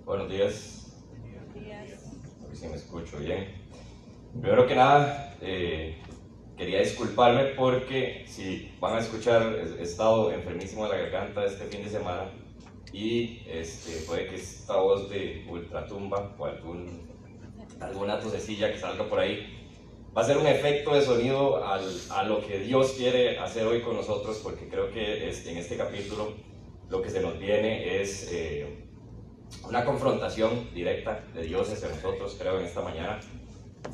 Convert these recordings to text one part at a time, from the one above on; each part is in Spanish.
Buenos días. A ver si me escucho bien. Primero que nada, quería disculparme porque si van a escuchar, he estado enfermísimo de la garganta este fin de semana y puede que esta voz de ultratumba o alguna tosecilla que salga por ahí va a ser un efecto de sonido a lo que Dios quiere hacer hoy con nosotros, porque creo que en este capítulo lo que se nos viene es una confrontación directa de Dios hacia nosotros, creo, en esta mañana.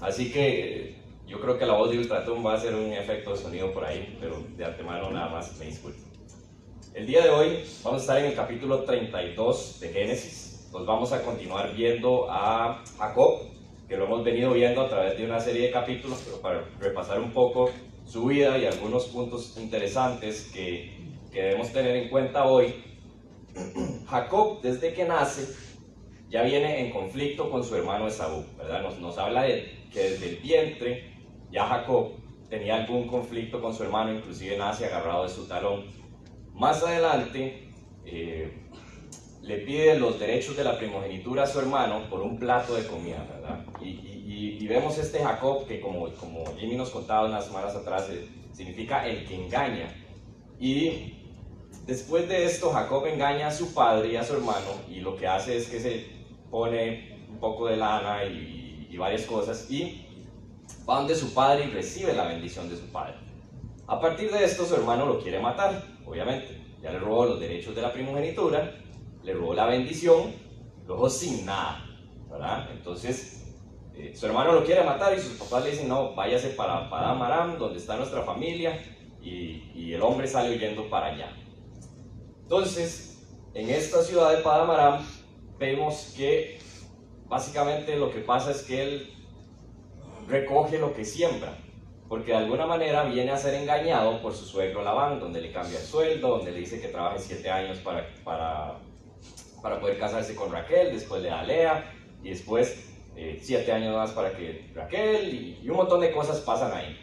Así que yo creo que la voz de ultratumba va a ser un efecto de sonido por ahí, pero de antemano nada más me disculpo. El día de hoy vamos a estar en el capítulo 32 de Génesis. Nos vamos a continuar viendo a Jacob, que lo hemos venido viendo a través de una serie de capítulos, pero para repasar un poco su vida y algunos puntos interesantes que debemos tener en cuenta hoy. Jacob, desde que nace, ya viene en conflicto con su hermano Esaú, ¿verdad? Nos habla de que desde el vientre ya Jacob tenía algún conflicto con su hermano, inclusive nace agarrado de su talón. Más adelante le pide los derechos de la primogenitura a su hermano por un plato de comida, ¿verdad? Y vemos este Jacob que, como Jimmy nos contaba unas semanas atrás, significa el que engaña. Y después de esto, Jacob engaña a su padre y a su hermano, y lo que hace es que se pone un poco de lana y varias cosas, y va donde su padre y recibe la bendición de su padre. A partir de esto, su hermano lo quiere matar, obviamente. Ya le robó los derechos de la primogenitura, le robó la bendición, lo dejó sin nada, ¿verdad? Entonces, su hermano lo quiere matar y sus papás le dicen, no, váyase para Padán Aram, donde está nuestra familia, y el hombre sale huyendo para allá. Entonces, en esta ciudad de Padán Aram, vemos que básicamente lo que pasa es que él recoge lo que siembra, porque de alguna manera viene a ser engañado por su suegro Labán, donde le cambia el sueldo, donde le dice que trabaje 7 años para poder casarse con Raquel, después le da a Lea, y después 7 años más para que Raquel, y un montón de cosas pasan ahí.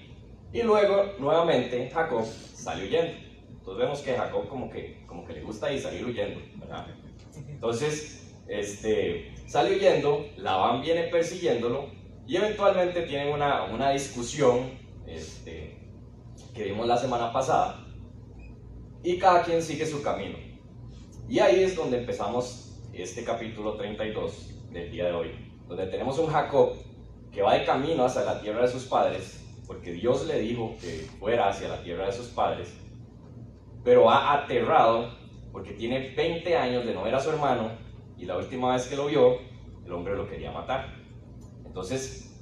Y luego, nuevamente, Jacob sale huyendo. Entonces vemos que Jacob como que le gusta ahí salir huyendo, ¿verdad? Entonces, sale huyendo, Labán viene persiguiéndolo, y eventualmente tienen una discusión que vimos la semana pasada, y cada quien sigue su camino. Y ahí es donde empezamos este capítulo 32 del día de hoy, donde tenemos un Jacob que va de camino hacia la tierra de sus padres, porque Dios le dijo que fuera hacia la tierra de sus padres, pero va aterrado porque tiene 20 años de no ver a su hermano, y la última vez que lo vio, el hombre lo quería matar. Entonces,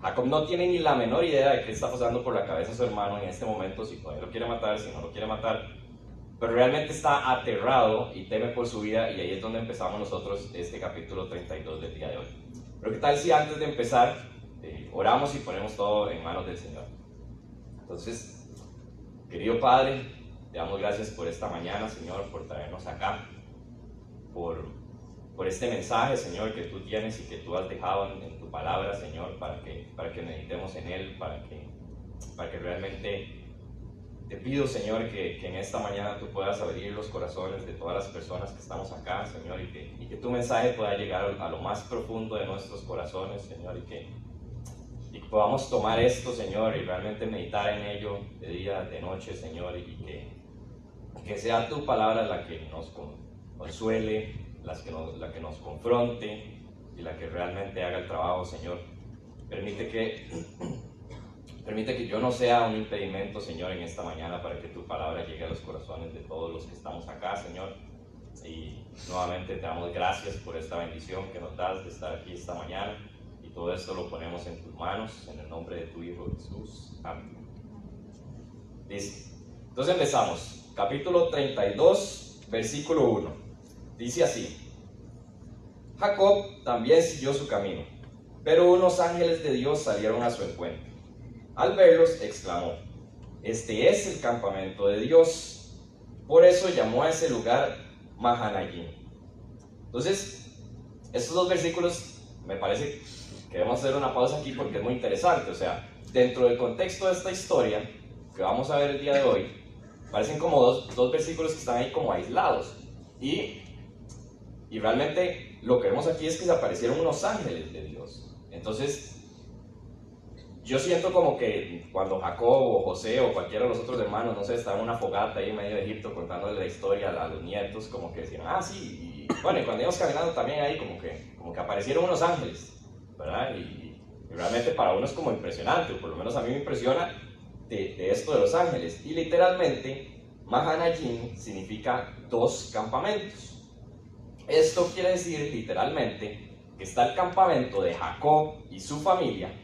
Jacob no tiene ni la menor idea de qué está pasando por la cabeza de su hermano en este momento, si todavía lo quiere matar, si no lo quiere matar, pero realmente está aterrado y teme por su vida, y ahí es donde empezamos nosotros este capítulo 32 del día de hoy. Pero qué tal si antes de empezar oramos y ponemos todo en manos del Señor. Entonces, querido Padre, te damos gracias por esta mañana, Señor, por traernos acá, por este mensaje, Señor, que tú tienes y que tú has dejado en tu palabra, Señor, para que meditemos en él, para que realmente te pido, Señor, que en esta mañana tú puedas abrir los corazones de todas las personas que estamos acá, Señor, y que tu mensaje pueda llegar a lo más profundo de nuestros corazones, Señor, y que podamos tomar esto, Señor, y realmente meditar en ello de día, de noche, Señor, y que sea tu palabra la que nos consuele, la que nos confronte y la que realmente haga el trabajo, Señor. Permite que yo no sea un impedimento, Señor, en esta mañana, para que tu palabra llegue a los corazones de todos los que estamos acá, Señor. Y nuevamente te damos gracias por esta bendición que nos das de estar aquí esta mañana, y todo esto lo ponemos en tus manos, en el nombre de tu Hijo Jesús. Amén. Listo. Entonces empezamos. Capítulo 32, versículo 1. Dice así: Jacob también siguió su camino, pero unos ángeles de Dios salieron a su encuentro. Al verlos, exclamó: este es el campamento de Dios. Por eso llamó a ese lugar Mahanayim. Entonces, estos dos versículos me parece que debemos hacer una pausa aquí porque es muy interesante. O sea, dentro del contexto de esta historia que vamos a ver el día de hoy, parecen como dos versículos que están ahí como aislados, y realmente lo que vemos aquí es que se aparecieron unos ángeles de Dios. Entonces, yo siento como que cuando Jacob o José o cualquiera de los otros hermanos, no sé, estaban en una fogata ahí en medio de Egipto contándole la historia a los nietos, como que decían, ah, sí, y bueno, y cuando íbamos caminando también ahí como que aparecieron unos ángeles, ¿verdad? Y realmente para uno es como impresionante, o por lo menos a mí me impresiona de esto de los ángeles. Y literalmente, Mahanayim significa 2 campamentos. Esto quiere decir literalmente que está el campamento de Jacob y su familia,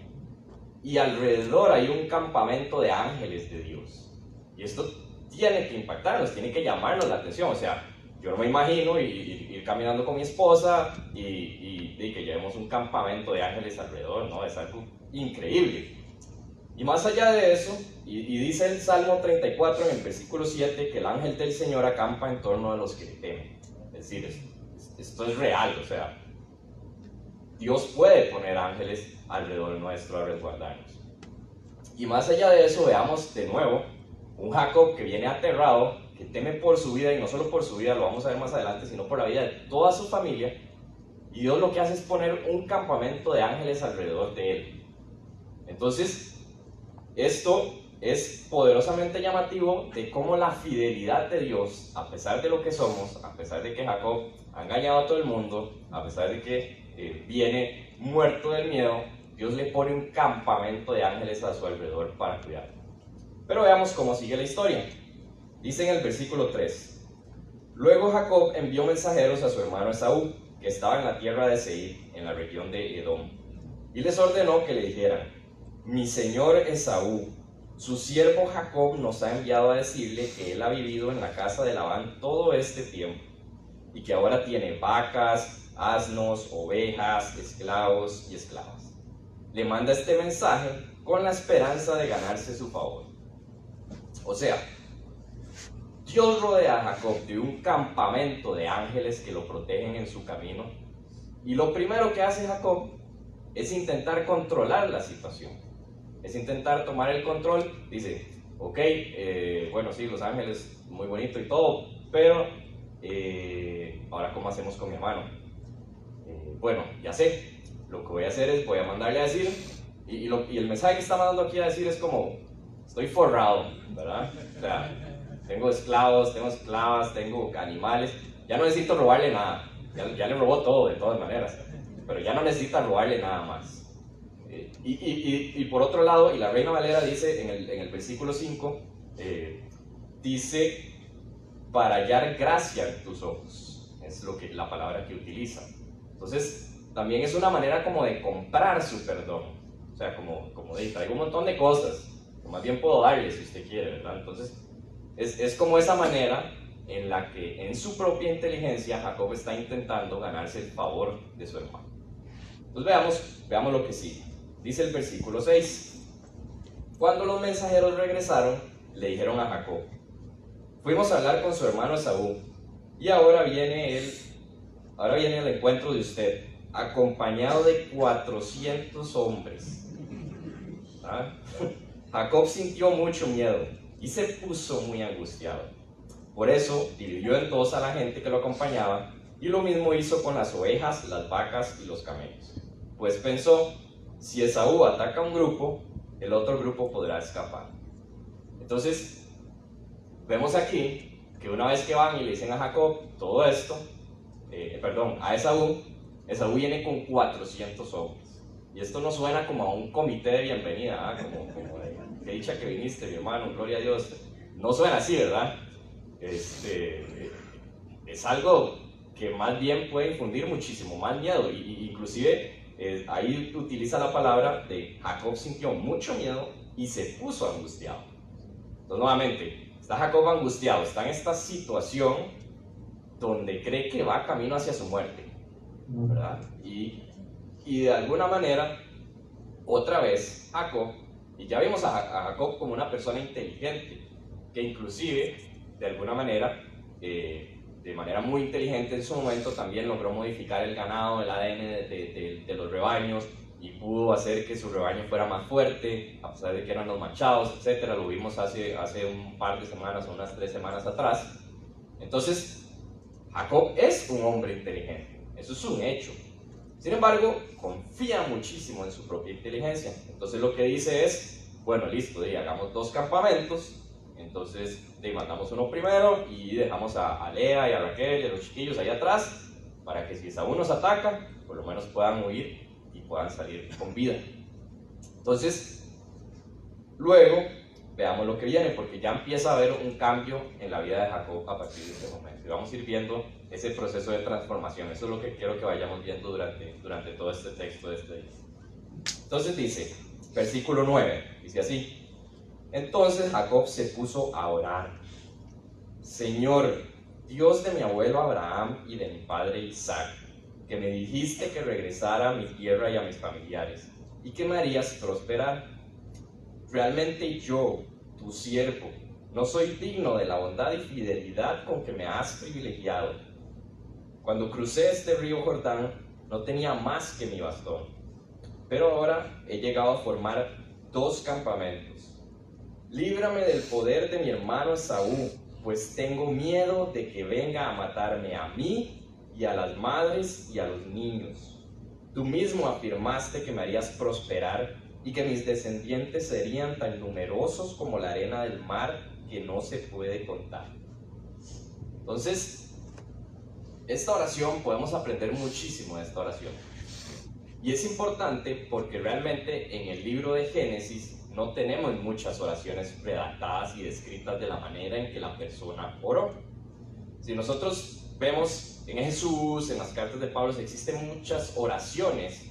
y alrededor hay un campamento de ángeles de Dios. Y esto tiene que impactarnos, tiene que llamarnos la atención. O sea, yo no me imagino ir caminando con mi esposa y que llevemos un campamento de ángeles alrededor, ¿no? Es algo increíble. Y más allá de eso, y dice el Salmo 34 en el versículo 7, que el ángel del Señor acampa en torno de los que le temen. Es decir, esto es real, o sea, Dios puede poner ángeles alrededor nuestro a resguardarnos. Y más allá de eso, veamos de nuevo un Jacob que viene aterrado, que teme por su vida, y no solo por su vida, lo vamos a ver más adelante, sino por la vida de toda su familia. Y Dios lo que hace es poner un campamento de ángeles alrededor de él. Entonces, esto es poderosamente llamativo de cómo la fidelidad de Dios, a pesar de lo que somos, a pesar de que Jacob ha engañado a todo el mundo, a pesar de que viene muerto del miedo, Dios le pone un campamento de ángeles a su alrededor para cuidarlo. Pero veamos cómo sigue la historia. Dice en el versículo 3: Luego Jacob envió mensajeros a su hermano Esaú, que estaba en la tierra de Seir, en la región de Edom, y les ordenó que le dijeran: Mi señor Esaú, su siervo Jacob nos ha enviado a decirle que él ha vivido en la casa de Labán todo este tiempo, y que ahora tiene vacas, asnos, ovejas, esclavos y esclavas. Le manda este mensaje con la esperanza de ganarse su favor. O sea, Dios rodea a Jacob de un campamento de ángeles que lo protegen en su camino, y lo primero que hace Jacob es intentar controlar la situación, es intentar tomar el control. Dice, ok, bueno, sí, los ángeles, muy bonito y todo, pero ahora ¿cómo hacemos con mi hermano? Bueno, ya sé, lo que voy a hacer es, voy a mandarle a decir, y el mensaje que está mandando aquí a decir es como, estoy forrado, ¿verdad? O sea, tengo esclavos, tengo esclavas, tengo animales, ya no necesito robarle nada, ya le robó todo de todas maneras, pero ya no necesita robarle nada más. Y por otro lado, y la Reina Valera dice en el versículo 5, dice, para hallar gracia en tus ojos, es la palabra que utiliza. Entonces, también es una manera como de comprar su perdón. O sea, como de, traigo un montón de cosas, que más bien puedo darle si usted quiere, ¿verdad? Entonces, es como esa manera en la que en su propia inteligencia Jacob está intentando ganarse el favor de su hermano. Entonces veamos lo que sigue. Dice el versículo 6. Cuando los mensajeros regresaron, le dijeron a Jacob: Fuimos a hablar con su hermano Esaú, y ahora viene al encuentro de usted, acompañado de 400 hombres. ¿Ah? Jacob sintió mucho miedo y se puso muy angustiado. Por eso dividió en 2 a la gente que lo acompañaba, y lo mismo hizo con las ovejas, las vacas y los camellos. Pues pensó, si Esaú ataca a un grupo, el otro grupo podrá escapar. Entonces, vemos aquí que una vez que van y le dicen a Jacob todo esto, a Esaú viene con 400 hombres. Y esto no suena como a un comité de bienvenida, ¿eh? como de, qué dicha que viniste, mi hermano, gloria a Dios. No suena así, ¿verdad? Es algo que más bien puede infundir muchísimo más miedo, y inclusive ahí utiliza la palabra de Jacob sintió mucho miedo y se puso angustiado. Entonces, nuevamente, está Jacob angustiado, está en esta situación donde cree que va camino hacia su muerte, ¿verdad? Y de alguna manera, otra vez, Jacob, y ya vimos a Jacob como una persona inteligente, que inclusive, de alguna manera, de manera muy inteligente en su momento, también logró modificar el ganado, el ADN de los rebaños, y pudo hacer que su rebaño fuera más fuerte, a pesar de que eran los machados, etc. Lo vimos hace un par de semanas, unas 3 semanas atrás. Entonces, Jacob es un hombre inteligente. Eso es un hecho. Sin embargo, confía muchísimo en su propia inteligencia. Entonces lo que dice es, bueno, listo, hagamos 2 campamentos. Entonces mandamos uno primero y dejamos a Lea y a Raquel y a los chiquillos ahí atrás, para que si Esaú nos ataca, por lo menos puedan huir y puedan salir con vida. Entonces, luego veamos lo que viene, porque ya empieza a haber un cambio en la vida de Jacob a partir de este momento. Y vamos a ir viendo ese proceso de transformación. Eso es lo que quiero que vayamos viendo durante todo este texto de este día. Entonces dice, versículo 9, dice así: entonces Jacob se puso a orar: Señor, Dios de mi abuelo Abraham y de mi padre Isaac, que me dijiste que regresara a mi tierra y a mis familiares, y que me harías prosperar. Realmente yo, tu siervo, no soy digno de la bondad y fidelidad con que me has privilegiado. Cuando crucé este río Jordán, no tenía más que mi bastón, pero ahora he llegado a formar 2 campamentos. Líbrame del poder de mi hermano Esaú, pues tengo miedo de que venga a matarme a mí y a las madres y a los niños. Tú mismo afirmaste que me harías prosperar y que mis descendientes serían tan numerosos como la arena del mar, que no se puede contar. Entonces, esta oración, podemos aprender muchísimo de esta oración. Y es importante porque realmente en el libro de Génesis no tenemos muchas oraciones redactadas y descritas de la manera en que la persona oró. Si nosotros vemos en Jesús, en las cartas de Pablo, existen muchas oraciones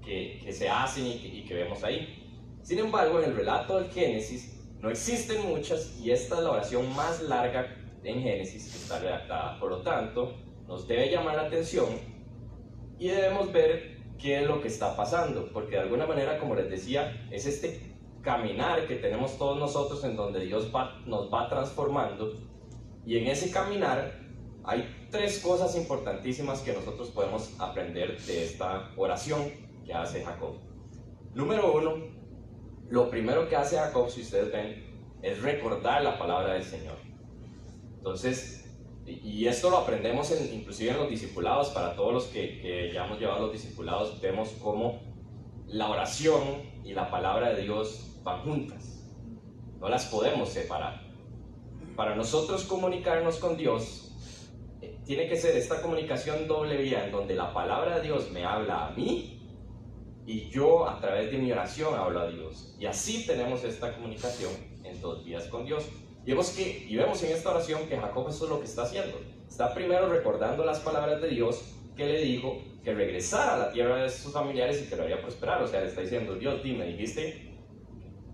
que se hacen y que vemos ahí. Sin embargo, en el relato del Génesis no existen muchas, y esta es la oración más larga en Génesis que está redactada. Por lo tanto, nos debe llamar la atención y debemos ver qué es lo que está pasando, porque de alguna manera, como les decía, es este caminar que tenemos todos nosotros en donde Dios nos va transformando, y en ese caminar hay 3 cosas importantísimas que nosotros podemos aprender de esta oración que hace Jacob. Número 1, lo primero que hace Jacob, si ustedes ven, es recordar la palabra del Señor. Entonces, y esto lo aprendemos inclusive en los discipulados. Para todos los que ya hemos llevado los discipulados, vemos cómo la oración y la palabra de Dios van juntas, no las podemos separar. Para nosotros comunicarnos con Dios, tiene que ser esta comunicación doble vía, en donde la palabra de Dios me habla a mí y yo a través de mi oración hablo a Dios, y así tenemos esta comunicación en 2 vías con Dios. Y vemos en esta oración que Jacob eso es lo que está haciendo. Está primero recordando las palabras de Dios, que le dijo que regresara a la tierra de sus familiares y que lo haría prosperar. O sea, le está diciendo: Dios, me dijiste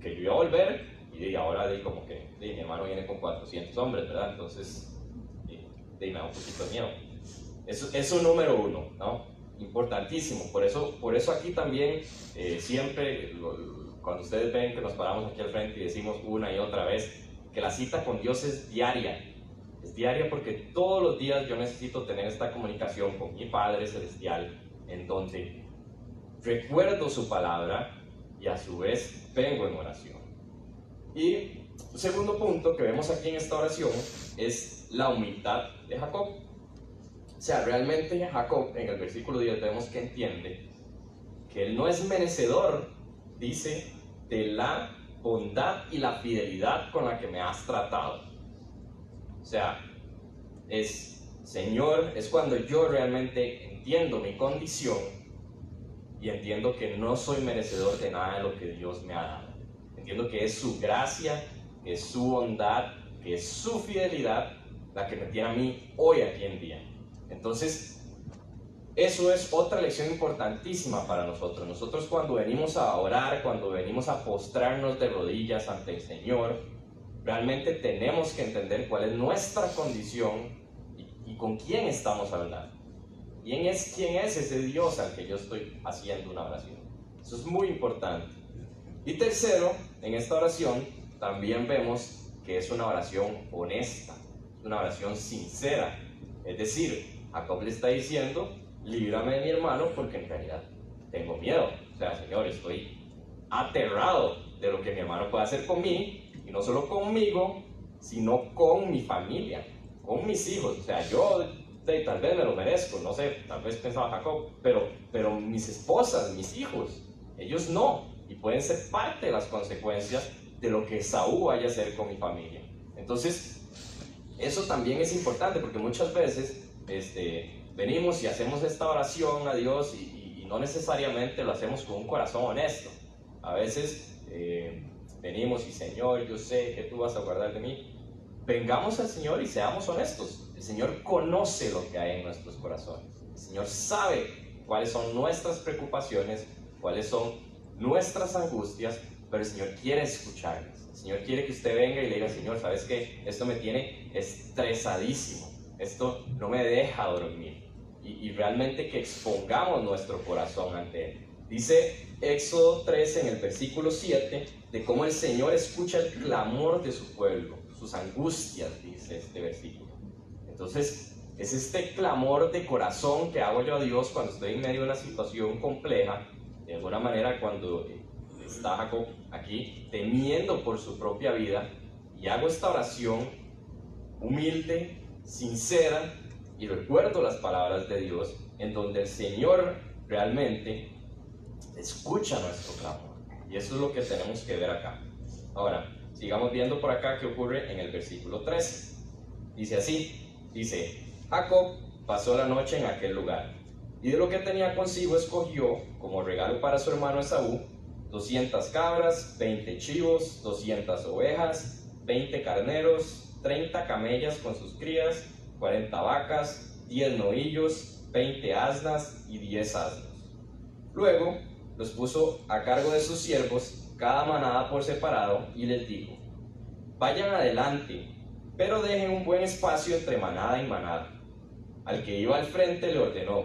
que yo iba a volver, y ahora como que mi hermano viene con 400 hombres, ¿verdad? Entonces, me da un poquito de miedo. Eso número 1, ¿no? Importantísimo. Por eso aquí también, siempre, cuando ustedes ven que nos paramos aquí al frente y decimos una y otra vez que la cita con Dios es diaria. Es diaria porque todos los días yo necesito tener esta comunicación con mi Padre Celestial, en donde recuerdo su palabra y a su vez vengo en oración. Y el segundo punto que vemos aquí en esta oración es la humildad de Jacob. O sea, realmente Jacob, en el versículo 10, vemos que entiende que él no es merecedor, dice, de la bondad y la fidelidad con la que me has tratado. O sea, Señor, es cuando yo realmente entiendo mi condición y entiendo que no soy merecedor de nada de lo que Dios me ha dado. Entiendo que es su gracia, que es su bondad, que es su fidelidad la que me tiene a mí hoy aquí en día. Entonces, eso es otra lección importantísima para nosotros. Nosotros, cuando venimos a orar, cuando venimos a postrarnos de rodillas ante el Señor, realmente tenemos que entender cuál es nuestra condición y con quién estamos hablando. ¿Quién es ese Dios al que yo estoy haciendo una oración? Eso es muy importante. Y tercero, en esta oración también vemos que es una oración honesta, una oración sincera. Es decir, Jacob le está diciendo: líbrame de mi hermano, porque en realidad tengo miedo. O sea, Señor, estoy aterrado de lo que mi hermano puede hacer conmigo, y no solo conmigo, sino con mi familia, con mis hijos. O sea, yo tal vez me lo merezco, no sé, tal vez pensaba Jacob, pero mis esposas, mis hijos, ellos no, y pueden ser parte de las consecuencias de lo que Esaú vaya a hacer con mi familia. Entonces, eso también es importante, porque muchas veces venimos y hacemos esta oración a Dios y no necesariamente lo hacemos con un corazón honesto. A veces venimos y Señor, yo sé que tú vas a guardar de mí. Vengamos al Señor y seamos honestos. El Señor conoce lo que hay en nuestros corazones. El Señor sabe cuáles son nuestras preocupaciones, cuáles son nuestras angustias, pero el Señor quiere escucharlas. El Señor quiere que usted venga y le diga, Señor, ¿sabes qué? Esto me tiene estresadísimo. Esto no me deja dormir. Y realmente que expongamos nuestro corazón ante Él. Dice Éxodo 13 en el versículo 7 de cómo el Señor escucha el clamor de su pueblo, sus angustias, dice este versículo. Entonces, es este clamor de corazón que hago yo a Dios cuando estoy en medio de una situación compleja. De alguna manera, cuando está Jacob aquí temiendo por su propia vida, y hago esta oración humilde, sincera, y recuerdo las palabras de Dios, en donde el Señor realmente escucha nuestro clamor. Y eso es lo que tenemos que ver acá. Ahora, sigamos viendo por acá qué ocurre en el versículo 13. Dice así, Jacob pasó la noche en aquel lugar, y de lo que tenía consigo escogió, como regalo para su hermano Esaú, 200 cabras, 20 chivos, 200 ovejas, 20 carneros, 30 camellas con sus crías, 40 vacas, 10 novillos, 20 asnas y 10 asnos. Luego los puso a cargo de sus siervos, cada manada por separado, y les dijo, vayan adelante, pero dejen un buen espacio entre manada y manada. Al que iba al frente le ordenó,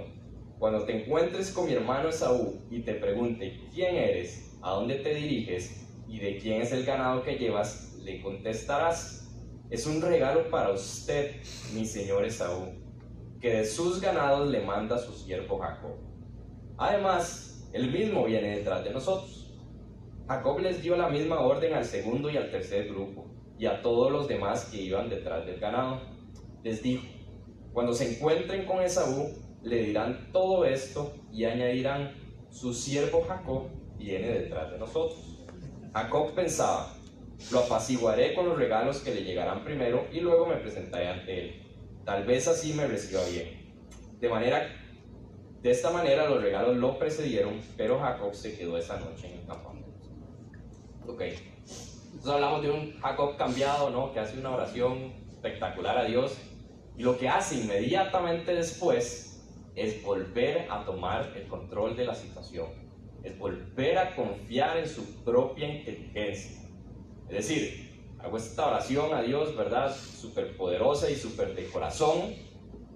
cuando te encuentres con mi hermano Esaú y te pregunte quién eres, a dónde te diriges y de quién es el ganado que llevas, le contestarás, es un regalo para usted, mi señor Esaú, que de sus ganados le manda su siervo Jacob. Además, él mismo viene detrás de nosotros. Jacob les dio la misma orden al segundo y al tercer grupo, y a todos los demás que iban detrás del ganado. Les dijo, cuando se encuentren con Esaú, le dirán todo esto y añadirán, su siervo Jacob viene detrás de nosotros. Jacob pensaba, lo apaciguaré con los regalos que le llegarán primero y luego me presentaré ante él. Tal vez así me reciba bien. De esta manera los regalos lo precedieron, pero Jacob se quedó esa noche en el campamento. Ok, entonces hablamos de un Jacob cambiado, ¿no? Que hace una oración espectacular a Dios, y lo que hace inmediatamente después es volver a tomar el control de la situación, es volver a confiar en su propia inteligencia. Es decir, hago esta oración a Dios, ¿verdad? Súper poderosa y súper de corazón,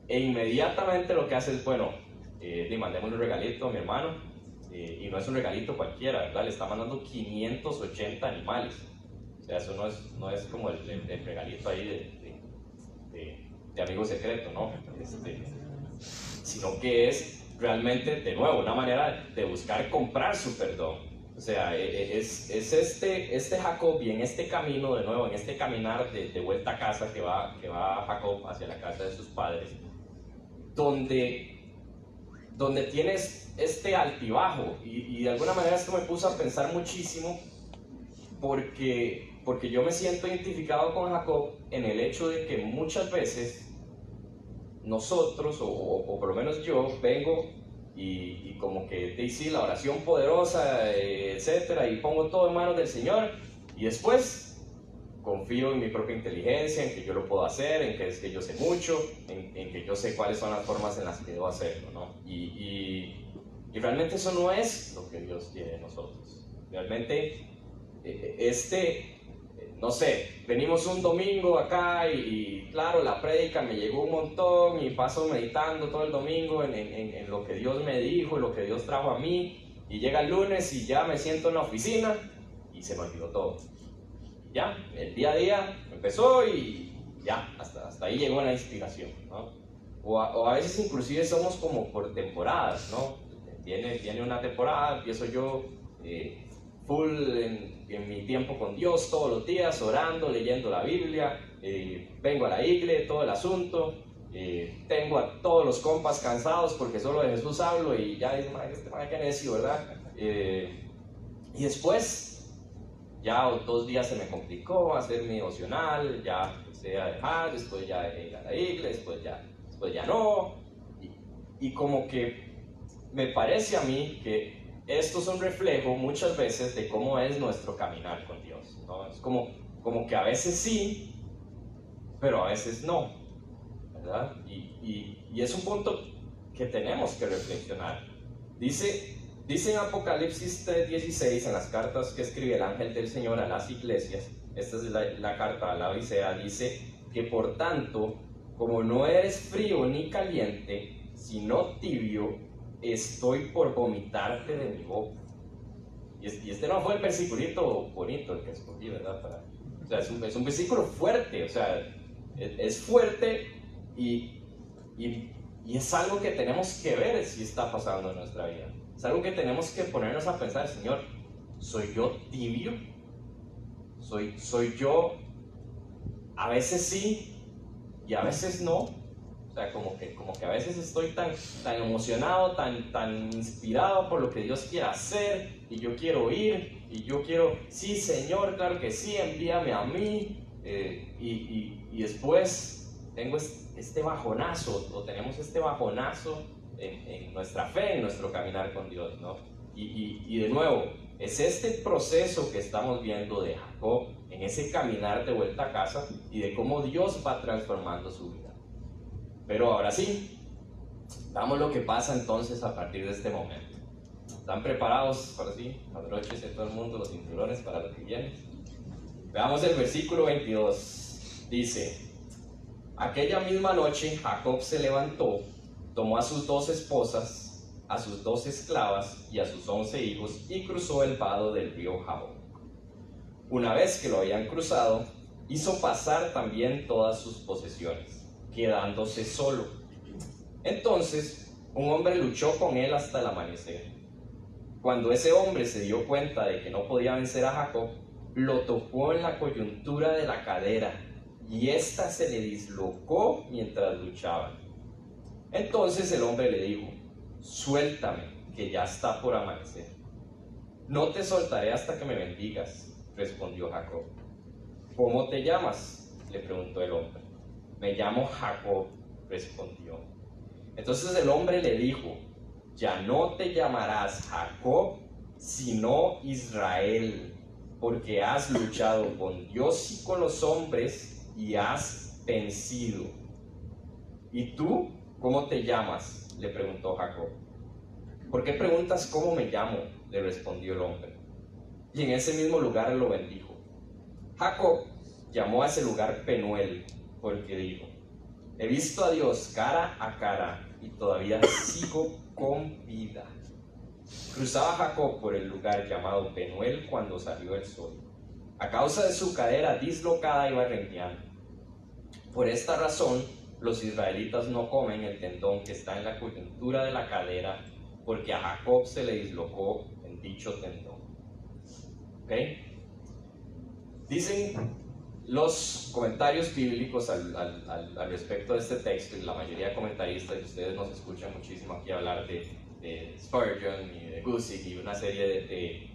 e inmediatamente lo que hace es, bueno, le mandemos un regalito a mi hermano, y no es un regalito cualquiera, ¿verdad? Le está mandando 580 animales. O sea, eso no es como el regalito ahí de amigo secreto, ¿no? Sino que es realmente, de nuevo, una manera de buscar comprar su perdón. O sea, es este Jacob, y en este camino, de nuevo, en este caminar de vuelta a casa que va Jacob hacia la casa de sus padres, donde tienes este altibajo, y de alguna manera esto me puso a pensar muchísimo, porque yo me siento identificado con Jacob en el hecho de que muchas veces nosotros, o por lo menos yo, vengo y como que te hice la oración poderosa, etcétera, y pongo todo en manos del Señor, y después confío en mi propia inteligencia, en que yo lo puedo hacer, en que es que yo sé mucho, en que yo sé cuáles son las formas en las que debo hacerlo, ¿no? Y realmente eso no es lo que Dios quiere de nosotros. Realmente, no sé, venimos un domingo acá y claro, la prédica me llegó un montón y paso meditando todo el domingo en lo que Dios me dijo, en lo que Dios trajo a mí, y llega el lunes y ya me siento en la oficina y se me olvidó todo. Ya, el día a día empezó y ya, hasta ahí llegó la inspiración, ¿no? O a veces inclusive somos como por temporadas, ¿no? Viene una temporada, empiezo yo full en mi tiempo con Dios todos los días, orando, leyendo la Biblia, vengo a la iglesia, todo el asunto, tengo a todos los compas cansados porque solo de Jesús hablo y ya dicen, este man, qué necio, ¿verdad? Y después, ya 2 días se me complicó hacer mi devocional, ya empecé a dejar, después ya dejé ir a la iglesia, después ya no. Y como que me parece a mí que esto es un reflejo muchas veces de cómo es nuestro caminar con Dios, ¿no? Es como que a veces sí, pero a veces no, ¿verdad? Y es un punto que tenemos que reflexionar. Dice en Apocalipsis 3:16, en las cartas que escribe el ángel del Señor a las iglesias, esta es la carta a la Odisea, dice que por tanto, como no eres frío ni caliente, sino tibio, estoy por vomitarte de mi boca. Y este no fue el versiculito bonito el que escogí, ¿verdad? O sea, es un versículo fuerte, o sea, es fuerte y es algo que tenemos que ver si está pasando en nuestra vida. Es algo que tenemos que ponernos a pensar, Señor, ¿soy yo tibio? ¿Soy yo a veces sí y a veces no? O sea, como que a veces estoy tan emocionado, tan inspirado por lo que Dios quiere hacer y yo quiero ir y yo quiero, sí Señor, claro que sí, envíame a mí, y después tengo este bajonazo, o tenemos este bajonazo en nuestra fe, en nuestro caminar con Dios, ¿no? Y de nuevo, es este proceso que estamos viendo de Jacob en ese caminar de vuelta a casa y de cómo Dios va transformando su vida. Pero ahora sí, veamos lo que pasa entonces a partir de este momento. ¿Están preparados? Ahora sí, abróchense todo el mundo los cinturones para lo que viene. Veamos el versículo 22. Dice: aquella misma noche Jacob se levantó, tomó a sus 2 esposas, a sus 2 esclavas y a sus 11 hijos y cruzó el vado del río Jaboc. Una vez que lo habían cruzado, hizo pasar también todas sus posesiones, quedándose solo. Entonces un hombre luchó con él hasta el amanecer. Cuando ese hombre se dio cuenta de que no podía vencer a Jacob, lo tocó en la coyuntura de la cadera y ésta se le dislocó mientras luchaban. Entonces el hombre le dijo: suéltame, que ya está por amanecer. No te soltaré hasta que me bendigas, respondió Jacob. ¿Cómo te llamas?, le preguntó el hombre. Me llamo Jacob, respondió. Entonces el hombre le dijo: ya no te llamarás Jacob, sino Israel, porque has luchado con Dios y con los hombres y has vencido. ¿Y tú cómo te llamas?, le preguntó Jacob. ¿Por qué preguntas cómo me llamo?, le respondió el hombre. Y en ese mismo lugar lo bendijo. Jacob llamó a ese lugar Penuel, porque dijo: he visto a Dios cara a cara y todavía sigo con vida. Cruzaba Jacob por el lugar llamado Penuel cuando salió el sol. A causa de su cadera dislocada iba rengueando. Por esta razón, los israelitas no comen el tendón que está en la coyuntura de la cadera, porque a Jacob se le dislocó en dicho tendón. ¿Ok? Dicen los comentarios bíblicos al respecto de este texto, y la mayoría de comentaristas, y ustedes nos escuchan muchísimo aquí hablar de Spurgeon y de Guzik y una serie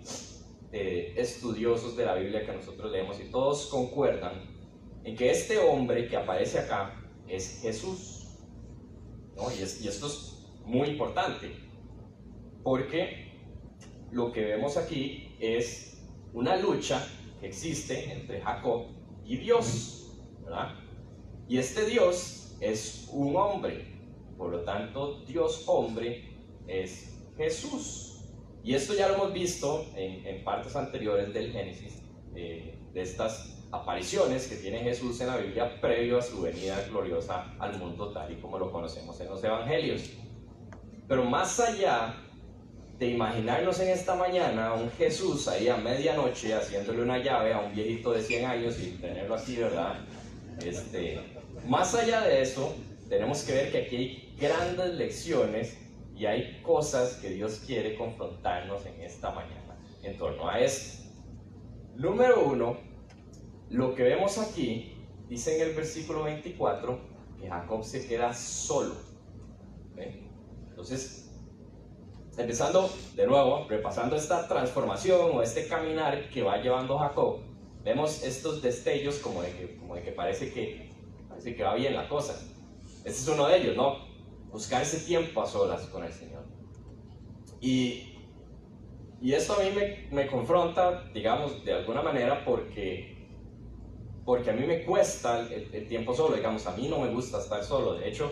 de estudiosos de la Biblia que nosotros leemos, y todos concuerdan en que este hombre que aparece acá es Jesús, ¿no? Y esto es muy importante, porque lo que vemos aquí es una lucha que existe entre Jacob y Dios, ¿verdad? Y este Dios es un hombre, por lo tanto Dios hombre es Jesús. Y esto ya lo hemos visto en partes anteriores del Génesis, de estas apariciones que tiene Jesús en la Biblia previo a su venida gloriosa al mundo tal y como lo conocemos en los evangelios. Pero más allá de imaginarnos en esta mañana a un Jesús ahí a medianoche haciéndole una llave a un viejito de 100 años y tenerlo así, ¿verdad? Más allá de eso, tenemos que ver que aquí hay grandes lecciones y hay cosas que Dios quiere confrontarnos en esta mañana en torno a esto. Número 1, lo que vemos aquí, dice en el versículo 24, que Jacob se queda solo. ¿Okay? Entonces, empezando de nuevo, repasando esta transformación o este caminar que va llevando Jacob, vemos estos destellos como de que parece que va bien la cosa. Este es uno de ellos, ¿no? Buscar ese tiempo a solas con el Señor. Y esto a mí me confronta, digamos, de alguna manera porque a mí me cuesta el tiempo solo, digamos, a mí no me gusta estar solo. De hecho,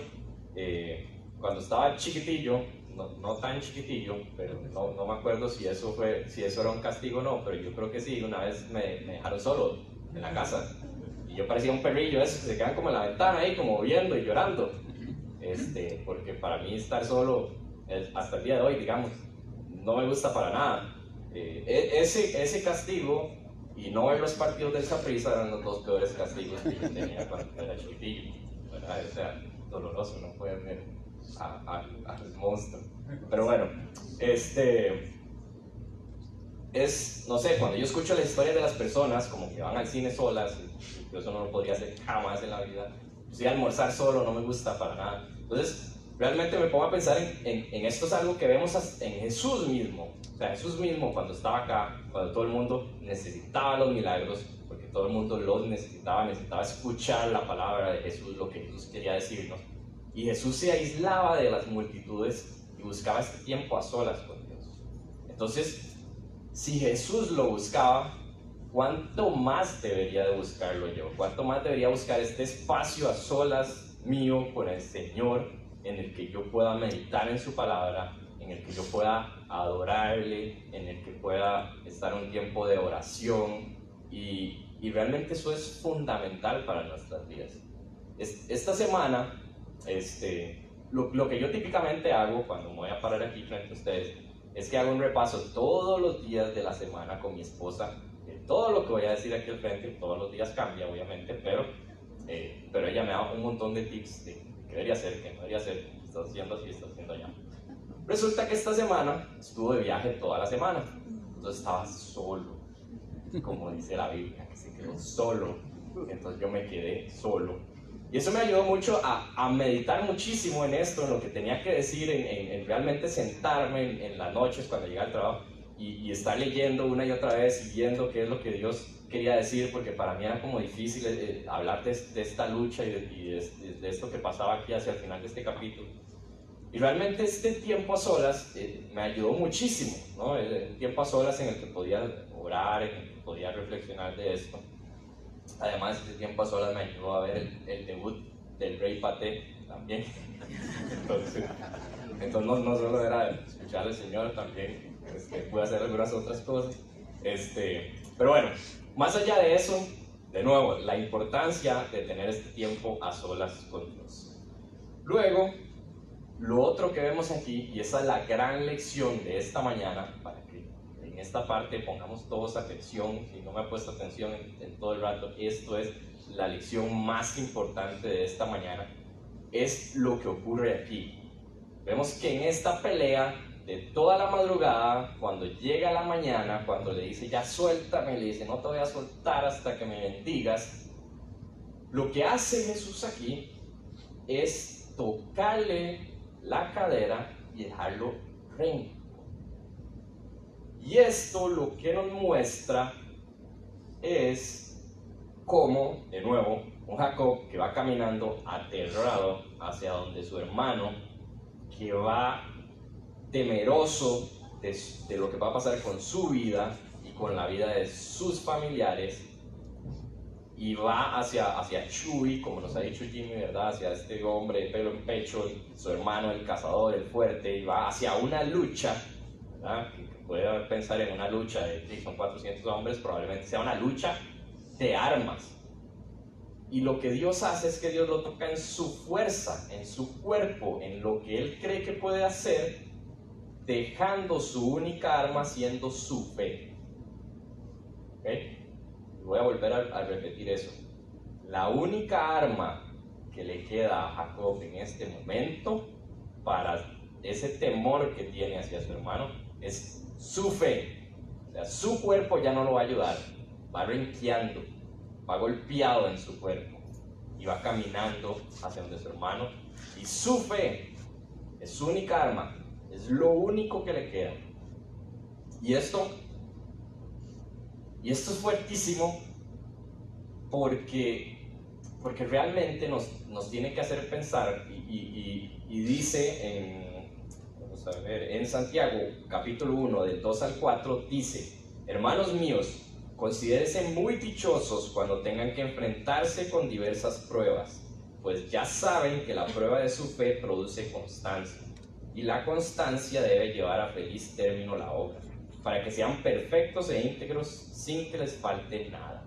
cuando estaba chiquitillo, no tan chiquitillo, pero no me acuerdo si eso era un castigo o no, pero yo creo que sí. Una vez me dejaron solo en la casa y yo parecía un perrillo esos que se quedan como en la ventana ahí, como viendo y llorando, porque para mí estar solo, hasta el día de hoy, digamos, no me gusta para nada. Ese castigo y no ver los partidos del Saprissa eran los dos peores castigos que yo tenía cuando era chiquitillo, ¿verdad? O sea, doloroso, no pueden ver al monstruo. Pero bueno, no sé, cuando yo escucho la historia de las personas como que van al cine solas, yo eso no lo podría hacer jamás en la vida. Si almorzar solo no me gusta para nada. Entonces, realmente me pongo a pensar en esto. Es algo que vemos en Jesús mismo. O sea, Jesús mismo cuando estaba acá, cuando todo el mundo necesitaba los milagros, porque todo el mundo los necesitaba escuchar la palabra de Jesús, lo que Jesús quería decirnos. Y Jesús se aislaba de las multitudes y buscaba este tiempo a solas con Dios. Entonces, si Jesús lo buscaba, ¿cuánto más debería de buscarlo yo? ¿Cuánto más debería buscar este espacio a solas mío con el Señor, en el que yo pueda meditar en su palabra, en el que yo pueda adorarle, en el que pueda estar un tiempo de oración? Y realmente eso es fundamental para nuestras vidas. Esta semana, lo que yo típicamente hago cuando me voy a parar aquí frente a ustedes, es que hago un repaso todos los días de la semana con mi esposa. Todo lo que voy a decir aquí al frente, todos los días cambia obviamente, pero ella me da un montón de tips de qué debería hacer, qué no debería hacer, estás haciendo así, estás haciendo allá. Resulta que esta semana estuve de viaje toda la semana, entonces estaba solo, como dice la Biblia, que se quedó solo, entonces yo me quedé solo. Y eso me ayudó mucho a meditar muchísimo en esto, en lo que tenía que decir, en realmente sentarme en las noches cuando llegaba al trabajo y estar leyendo una y otra vez y viendo qué es lo que Dios quería decir, porque para mí era como difícil hablar de esta lucha y de esto que pasaba aquí hacia el final de este capítulo. Y realmente este tiempo a solas me ayudó muchísimo, ¿no? El tiempo a solas en el que podía orar, en el que podía reflexionar de esto. Además, este tiempo a solas me ayudó a ver el debut del Rey Paté también. Entonces no solo era escuchar al Señor, también pude hacer algunas otras cosas. Pero bueno, más allá de eso, de nuevo, la importancia de tener este tiempo a solas con Dios. Luego, lo otro que vemos aquí, y esa es la gran lección de esta mañana, para que en esta parte pongamos todos atención. Si no me he puesto atención en todo el rato, esto es la lección más importante de esta mañana, es lo que ocurre aquí. Vemos que en esta pelea de toda la madrugada, cuando llega la mañana, cuando le dice ya suéltame, le dice no te voy a soltar hasta que me bendigas, lo que hace Jesús aquí es tocarle la cadera y dejarlo rengo. Y esto lo que nos muestra es cómo, de nuevo, un Jacob que va caminando aterrado hacia donde su hermano, que va temeroso de lo que va a pasar con su vida y con la vida de sus familiares, y va hacia Chuy, como nos ha dicho Jimmy, ¿verdad? Hacia este hombre de pelo en pecho, su hermano, el cazador, el fuerte, y va hacia una lucha, ¿verdad? Que puede pensar en una lucha son 400 hombres, probablemente sea una lucha de armas. Y lo que Dios hace es que Dios lo toca en su fuerza, en su cuerpo, en lo que Él cree que puede hacer, dejando su única arma siendo su fe. ¿Okay? Voy a volver a repetir eso. La única arma que le queda a Jacob en este momento para ese temor que tiene hacia su hermano es su fe. O sea, su cuerpo ya no lo va a ayudar, va renqueando, va golpeado en su cuerpo. y va caminando hacia donde su hermano, y su fe es su única arma, es lo único que le queda. Y esto es fuertísimo porque realmente nos tiene que hacer pensar, y dice vamos a ver, en Santiago capítulo 1 del 2 al 4, dice: hermanos míos, considérense muy dichosos cuando tengan que enfrentarse con diversas pruebas, pues ya saben que la prueba de su fe produce constancia, y la constancia debe llevar a feliz término la obra, para que sean perfectos e íntegros sin que les falte nada.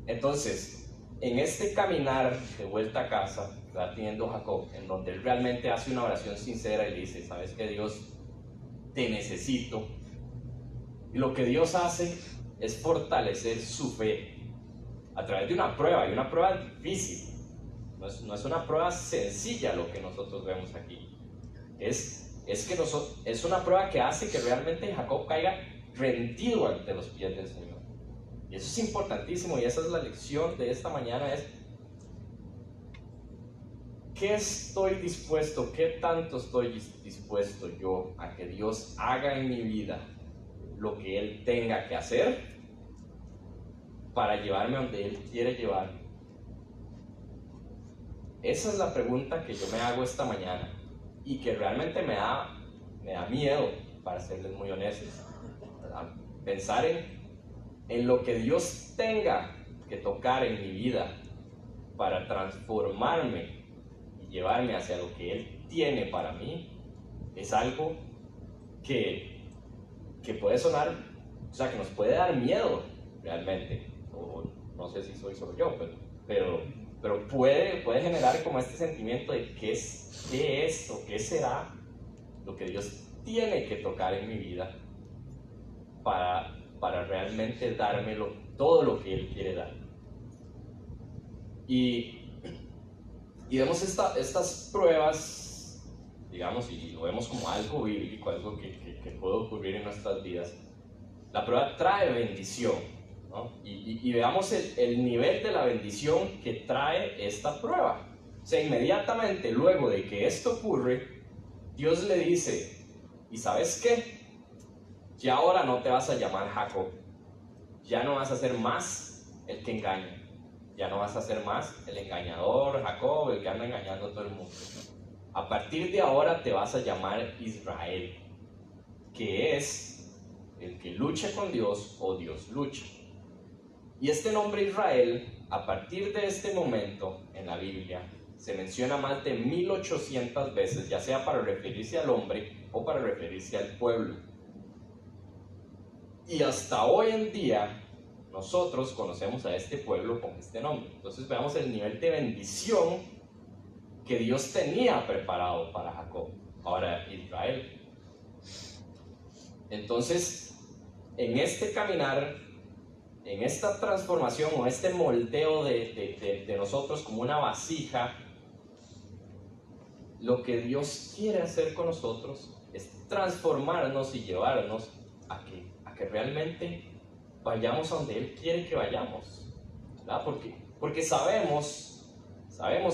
Entonces, en este caminar de vuelta a casa, va teniendo Jacob, en donde él realmente hace una oración sincera y le dice: sabes que Dios, te necesito. Y lo que Dios hace es fortalecer su fe a través de una prueba, y una prueba difícil. No es una prueba sencilla lo que nosotros vemos aquí. Es una prueba que hace que realmente Jacob caiga rendido ante los pies del Señor. Y eso es importantísimo, y esa es la lección de esta mañana: es ¿qué estoy dispuesto, qué tanto estoy dispuesto yo a que Dios haga en mi vida lo que Él tenga que hacer para llevarme a donde Él quiere llevarme? Esa es la pregunta que yo me hago esta mañana, y que realmente me da miedo, para serles muy honestos, ¿verdad? Pensar en lo que Dios tenga que tocar en mi vida para transformarme y llevarme hacia lo que Él tiene para mí. Es algo que puede sonar, o sea, que nos puede dar miedo realmente, o no sé si soy solo yo, pero puede generar como este sentimiento de qué es o qué será lo que Dios tiene que tocar en mi vida para realmente dármelo, todo lo que Él quiere dar. Y vemos estas pruebas, digamos, y lo vemos como algo bíblico, algo que puede ocurrir en nuestras vidas. La prueba trae bendición, ¿no? Y veamos el nivel de la bendición que trae esta prueba. O sea, inmediatamente luego de que esto ocurre, Dios le dice: ¿y sabes qué? Ya ahora no te vas a llamar Jacob, ya no vas a ser más el que engaña, ya no vas a ser más el engañador Jacob, el que anda engañando a todo el mundo. A partir de ahora te vas a llamar Israel, que es el que lucha con Dios, o Dios lucha. Y este nombre Israel, a partir de este momento en la Biblia, se menciona más de 1800 veces, ya sea para referirse al hombre o para referirse al pueblo. Y hasta hoy en día nosotros conocemos a este pueblo con este nombre. Entonces veamos el nivel de bendición que Dios tenía preparado para Jacob, ahora Israel. Entonces, en este caminar, en esta transformación o este moldeo de nosotros como una vasija, lo que Dios quiere hacer con nosotros es transformarnos y llevarnos a que realmente vayamos a donde Él quiere que vayamos, ¿verdad? Porque sabemos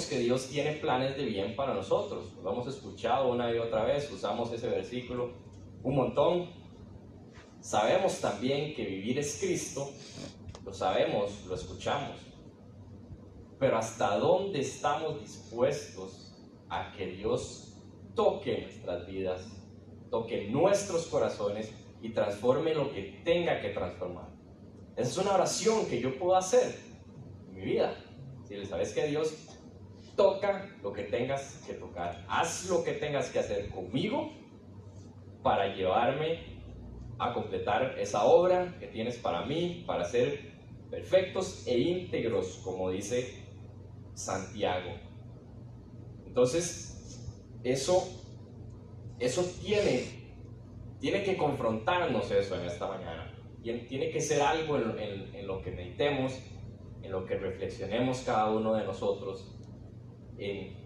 que Dios tiene planes de bien para nosotros. Lo hemos escuchado una y otra vez, usamos ese versículo un montón. Sabemos también que vivir es Cristo, lo sabemos, lo escuchamos. Pero ¿hasta dónde estamos dispuestos a que Dios toque nuestras vidas, toque nuestros corazones y transforme lo que tenga que transformar? Esa es una oración que yo puedo hacer en mi vida. Si le sabes que Dios toca lo que tengas que tocar, haz lo que tengas que hacer conmigo para llevarme a completar esa obra que tienes para mí, para ser perfectos e íntegros, como dice Santiago. Entonces, eso tiene que confrontarnos eso en esta mañana. Tiene que ser algo en lo que meditemos, en lo que reflexionemos cada uno de nosotros, en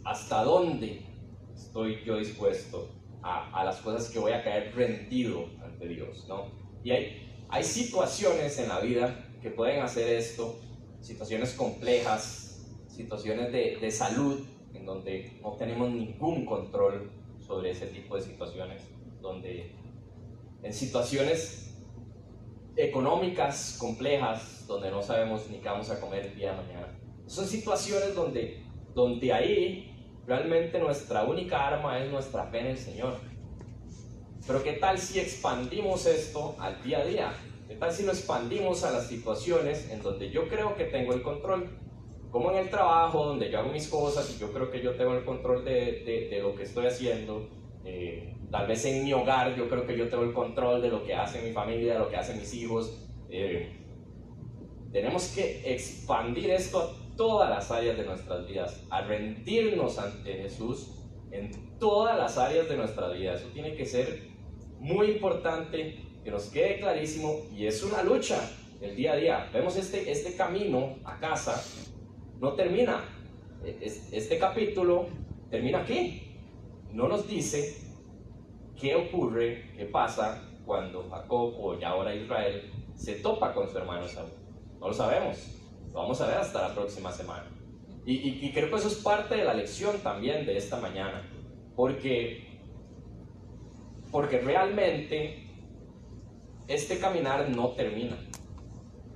hasta dónde estoy yo dispuesto a las cosas que voy a caer rendido ante Dios, ¿no? Y hay situaciones en la vida que pueden hacer esto, situaciones complejas, situaciones de salud, en donde no tenemos ningún control sobre ese tipo de situaciones, donde en situaciones económicas complejas, donde no sabemos ni qué vamos a comer el día de mañana. Son situaciones donde ahí realmente nuestra única arma es nuestra fe en el Señor. Pero ¿qué tal si expandimos esto al día a día? ¿Qué tal si lo expandimos a las situaciones en donde yo creo que tengo el control? Como en el trabajo, donde yo hago mis cosas y yo creo que yo tengo el control de lo que estoy haciendo. Tal vez en mi hogar yo creo que yo tengo el control de lo que hace mi familia, de lo que hacen mis hijos. Tenemos que expandir esto a todas las áreas de nuestras vidas, a rendirnos ante Jesús en todas las áreas de nuestra vida. Eso tiene que ser muy importante, que nos quede clarísimo, y es una lucha el día a día. Vemos este camino a casa no termina, este capítulo termina aquí, no nos dice qué ocurre, qué pasa cuando Jacob, o ya ahora Israel, se topa con su hermano Esaú. No lo sabemos, lo vamos a ver hasta la próxima semana. Y creo que eso es parte de la lección también de esta mañana, porque realmente este caminar no termina.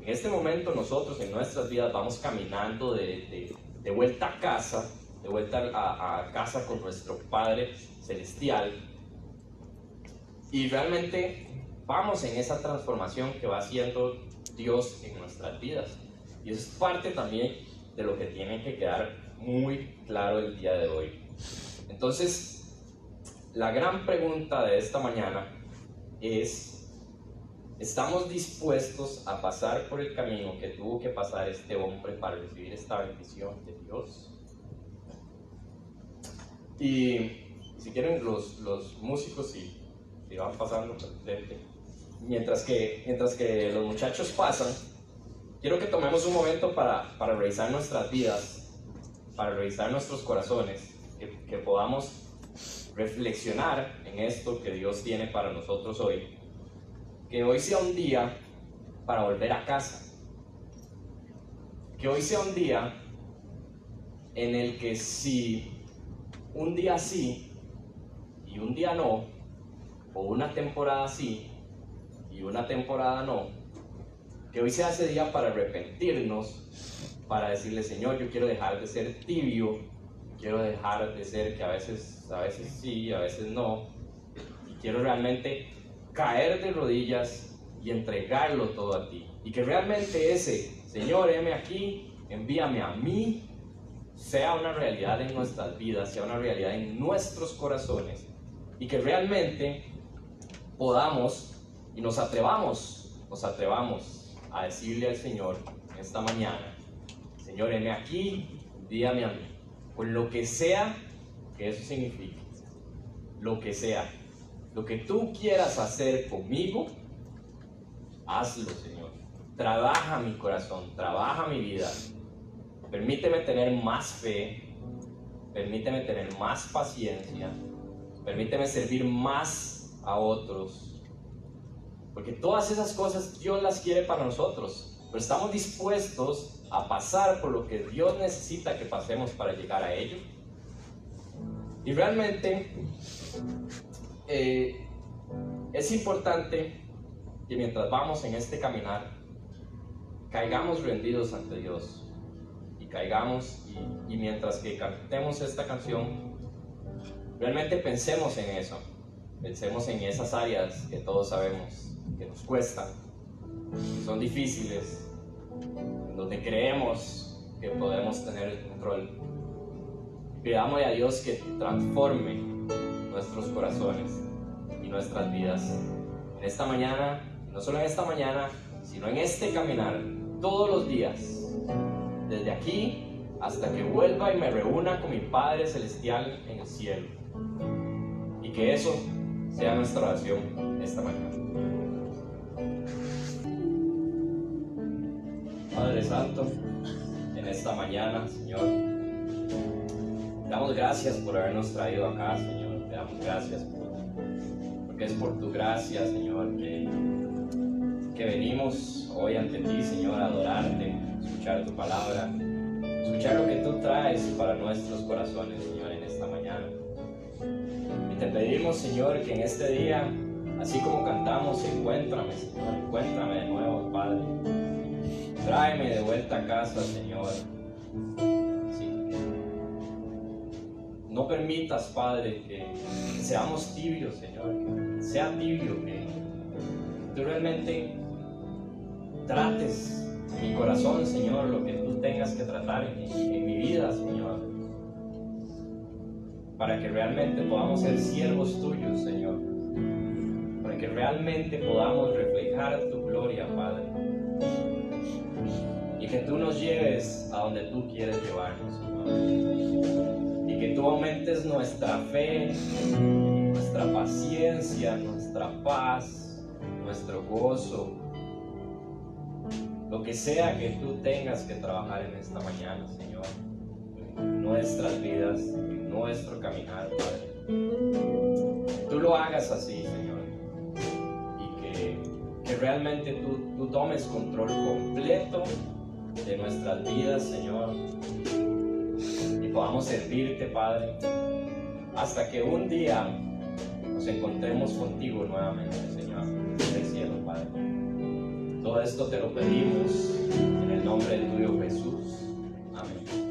En este momento nosotros en nuestras vidas vamos caminando de vuelta a casa, de vuelta a casa con nuestro Padre Celestial, y realmente vamos en esa transformación que va haciendo Dios en nuestras vidas. Y eso es parte también de lo que tiene que quedar muy claro el día de hoy. Entonces, la gran pregunta de esta mañana es: ¿estamos dispuestos a pasar por el camino que tuvo que pasar este hombre para recibir esta bendición de Dios? Y si quieren los músicos, si van pasando, mientras que los muchachos pasan, quiero que tomemos un momento para revisar nuestras vidas, para revisar nuestros corazones, que podamos reflexionar en esto que Dios tiene para nosotros hoy. Que hoy sea un día para volver a casa. Que hoy sea un día en el que si un día sí y un día no, o una temporada sí y una temporada no, que hoy sea ese día para arrepentirnos, para decirle: Señor, yo quiero dejar de ser tibio, quiero dejar de ser que a veces sí, a veces no, y quiero realmente caer de rodillas y entregarlo todo a ti. Y que realmente ese Señor, heme aquí, envíame a mí, sea una realidad en nuestras vidas, sea una realidad en nuestros corazones, y que realmente podamos y nos atrevamos a decirle al Señor en esta mañana: Señor, heme aquí, envíame a mí, con lo que sea que eso signifique, lo que sea. Lo que tú quieras hacer conmigo, hazlo, Señor. Trabaja mi corazón, trabaja mi vida. Permíteme tener más fe, permíteme tener más paciencia, permíteme servir más a otros. Porque todas esas cosas Dios las quiere para nosotros, pero estamos dispuestos a pasar por lo que Dios necesita que pasemos para llegar a ello. Y realmente es importante que mientras vamos en este caminar, caigamos rendidos ante Dios, y caigamos, y mientras que cantemos esta canción, realmente pensemos en eso, pensemos en esas áreas que todos sabemos que nos cuestan, que son difíciles, en donde creemos que podemos tener el control. Pidámosle a Dios que transforme nuestros corazones y nuestras vidas en esta mañana, no solo en esta mañana, sino en este caminar, todos los días, desde aquí hasta que vuelva y me reúna con mi Padre Celestial en el cielo. Y que eso sea nuestra oración esta mañana. Padre Santo, en esta mañana, Señor, te damos gracias por habernos traído acá, Señor. Te damos gracias porque es por tu gracia, Señor, que venimos hoy ante ti, Señor, a adorarte, escuchar tu palabra, escuchar lo que tú traes para nuestros corazones, Señor, en esta mañana. Y te pedimos, Señor, que en este día, así como cantamos, encuéntrame, Señor, encuéntrame de nuevo, Padre. Tráeme de vuelta a casa, Señor. Sí. No permitas, Padre, que seamos tibios, Señor, que sea tibio, que tú realmente trates mi corazón, Señor, lo que tú tengas que tratar en mi vida, Señor, para que realmente podamos ser siervos tuyos, Señor, para que realmente podamos reflejar tu gloria, Padre, y que tú nos lleves a donde tú quieres llevarnos, Señor, y que tú aumentes nuestra fe, nuestra paciencia, nuestra paz, nuestro gozo, lo que sea que tú tengas que trabajar en esta mañana, Señor, en nuestras vidas, en nuestro caminar, Padre. Tú lo hagas así, Señor, y que realmente tú tomes control completo de nuestras vidas, Señor, y podamos servirte, Padre, hasta que un día nos encontremos contigo nuevamente, Señor, en el cielo, Padre. Todo esto te lo pedimos en el nombre de tuyo Jesús. Amén.